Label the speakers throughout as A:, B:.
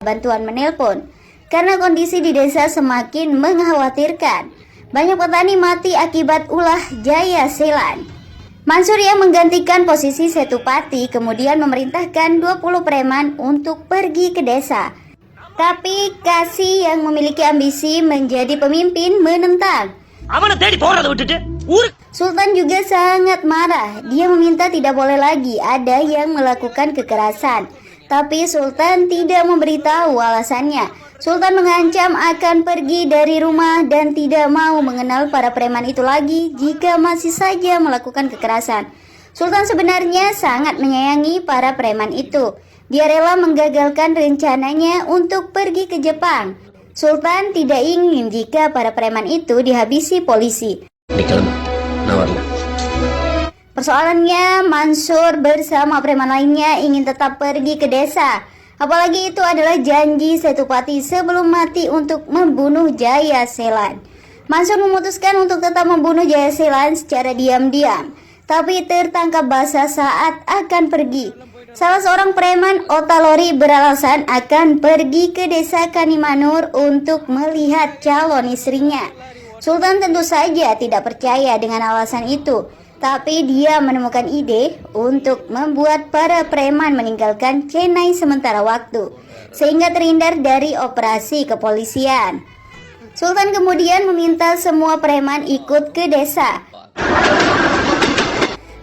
A: bantuan menelpon karena kondisi di desa semakin mengkhawatirkan. Banyak petani mati akibat ulah Jaya Selan. Mansur yang menggantikan posisi Setupati kemudian memerintahkan 20 preman untuk pergi ke desa. Tapi Kasih yang memiliki ambisi menjadi pemimpin menentang. Sultan juga sangat marah. Dia meminta tidak boleh lagi ada yang melakukan kekerasan. Tapi Sultan tidak memberitahu alasannya. Sultan mengancam akan pergi dari rumah dan tidak mau mengenal para preman itu lagi jika masih saja melakukan kekerasan. Sultan sebenarnya sangat menyayangi para preman itu. Dia rela menggagalkan rencananya untuk pergi ke Jepang. Sultan tidak ingin jika para preman itu dihabisi polisi. Persoalannya, Mansur bersama preman lainnya ingin tetap pergi ke desa. Apalagi itu adalah janji Setupati sebelum mati untuk membunuh Jaya Selan. Mansur memutuskan untuk tetap membunuh Jaya Selan secara diam-diam, tapi tertangkap basah saat akan pergi. Salah seorang preman Otalori beralasan akan pergi ke desa Kanimanur untuk melihat calon istrinya. Sultan tentu saja tidak percaya dengan alasan itu. Tapi dia menemukan ide untuk membuat para preman meninggalkan Chennai sementara waktu, sehingga terhindar dari operasi kepolisian. Sultan kemudian meminta semua preman ikut ke desa.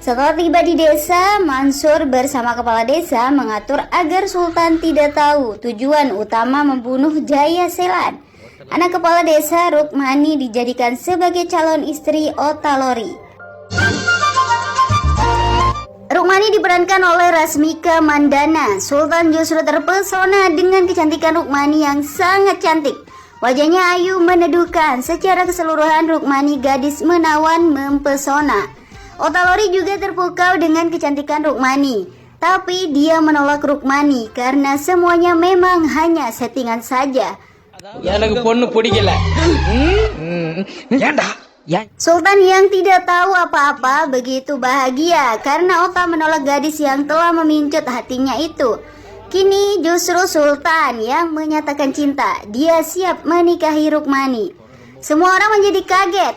A: Setelah tiba di desa, Mansur bersama kepala desa mengatur agar Sultan tidak tahu tujuan utama membunuh Jaya Selan. Anak kepala desa Rukmani dijadikan sebagai calon istri Otalori. Rukmani diperankan oleh Rasmika Mandana. Sultan justru terpesona dengan kecantikan Rukmani yang sangat cantik. Wajahnya ayu meneduhkan. Secara keseluruhan Rukmani gadis menawan mempesona. Otalori juga terpukau dengan kecantikan Rukmani. Tapi dia menolak Rukmani karena semuanya memang hanya settingan saja. Sultan yang tidak tahu apa-apa begitu bahagia karena Ota menolak gadis yang telah memincut hatinya itu. Kini justru Sultan yang menyatakan cinta. Dia siap menikahi Rukmani. Semua orang menjadi kaget.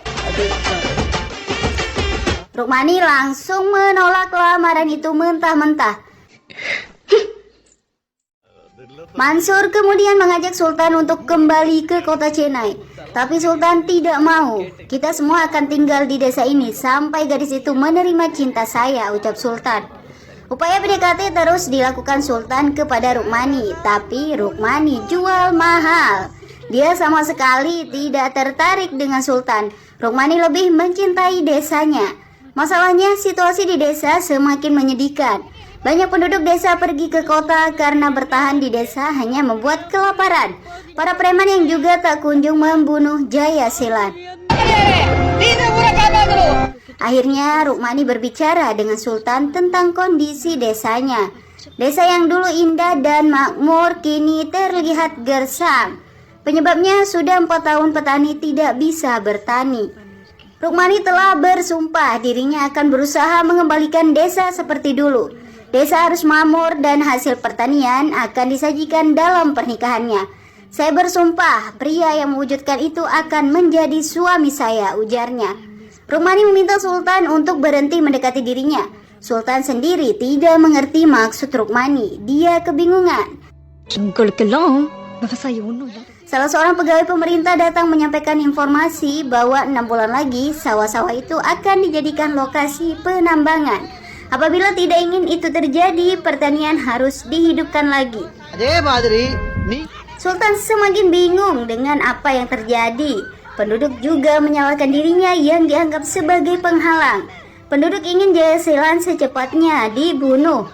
A: Rukmani langsung menolak lamaran itu mentah-mentah. Mansur kemudian mengajak Sultan untuk kembali ke kota Chennai. Tapi Sultan tidak mau. Kita semua akan tinggal di desa ini sampai gadis itu menerima cinta saya, ucap Sultan. Upaya PDKT terus dilakukan Sultan kepada Rukmani. Tapi Rukmani jual mahal. Dia sama sekali tidak tertarik dengan Sultan. Rukmani lebih mencintai desanya. Masalahnya situasi di desa semakin menyedihkan. Banyak penduduk desa pergi ke kota karena bertahan di desa hanya membuat kelaparan. Para preman yang juga tak kunjung membunuh Jaya Selan. Akhirnya Rukmani berbicara dengan Sultan tentang kondisi desanya. Desa yang dulu indah dan makmur kini terlihat gersang. Penyebabnya sudah 4 tahun petani tidak bisa bertani. Rukmani telah bersumpah dirinya akan berusaha mengembalikan desa seperti dulu. Desa harus makmur dan hasil pertanian akan disajikan dalam pernikahannya. Saya bersumpah pria yang mewujudkan itu akan menjadi suami saya, ujarnya. Rukmani meminta Sultan untuk berhenti mendekati dirinya. Sultan sendiri tidak mengerti maksud Rukmani. Dia kebingungan. Salah seorang pegawai pemerintah datang menyampaikan informasi bahwa 6 bulan lagi sawah-sawah itu akan dijadikan lokasi penambangan. Apabila tidak ingin itu terjadi, pertanian harus dihidupkan lagi. Sultan semakin bingung dengan apa yang terjadi. Penduduk juga menyalahkan dirinya yang dianggap sebagai penghalang. Penduduk ingin Jaya Selan secepatnya dibunuh.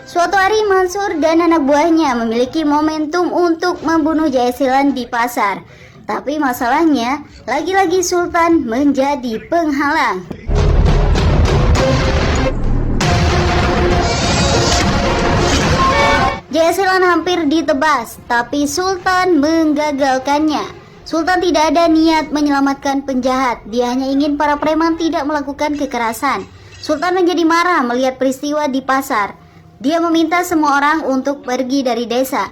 A: Suatu hari Mansur dan anak buahnya memiliki momentum untuk membunuh Jaya Selan di pasar. Tapi masalahnya, lagi-lagi Sultan menjadi penghalang. Jaya Selan hampir ditebas, tapi Sultan menggagalkannya. Sultan tidak ada niat menyelamatkan penjahat. Dia hanya ingin para preman tidak melakukan kekerasan. Sultan menjadi marah melihat peristiwa di pasar. Dia meminta semua orang untuk pergi dari desa.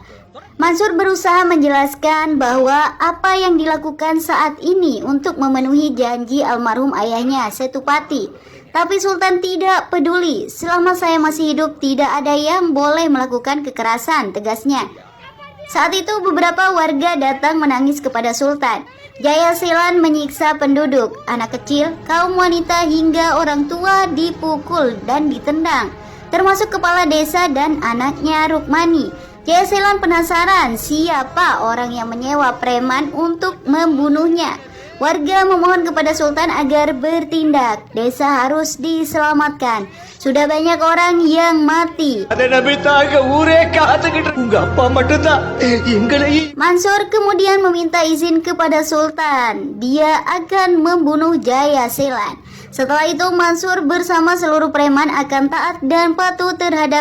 A: Mansur berusaha menjelaskan bahwa apa yang dilakukan saat ini untuk memenuhi janji almarhum ayahnya, Setupati. Tapi Sultan tidak peduli. Selama saya masih hidup, tidak ada yang boleh melakukan kekerasan, tegasnya. Saat itu beberapa warga datang menangis kepada Sultan. Jaya Selan menyiksa penduduk, anak kecil, kaum wanita hingga orang tua dipukul dan ditendang, termasuk kepala desa dan anaknya Rukmani. Jaya Selan penasaran siapa orang yang menyewa preman untuk membunuhnya. Warga memohon kepada Sultan agar bertindak. Desa harus diselamatkan. Sudah banyak orang yang mati. Mansur kemudian meminta izin kepada Sultan. Dia akan membunuh Jaya Selan. Setelah itu Mansur bersama seluruh preman akan taat dan patuh terhadap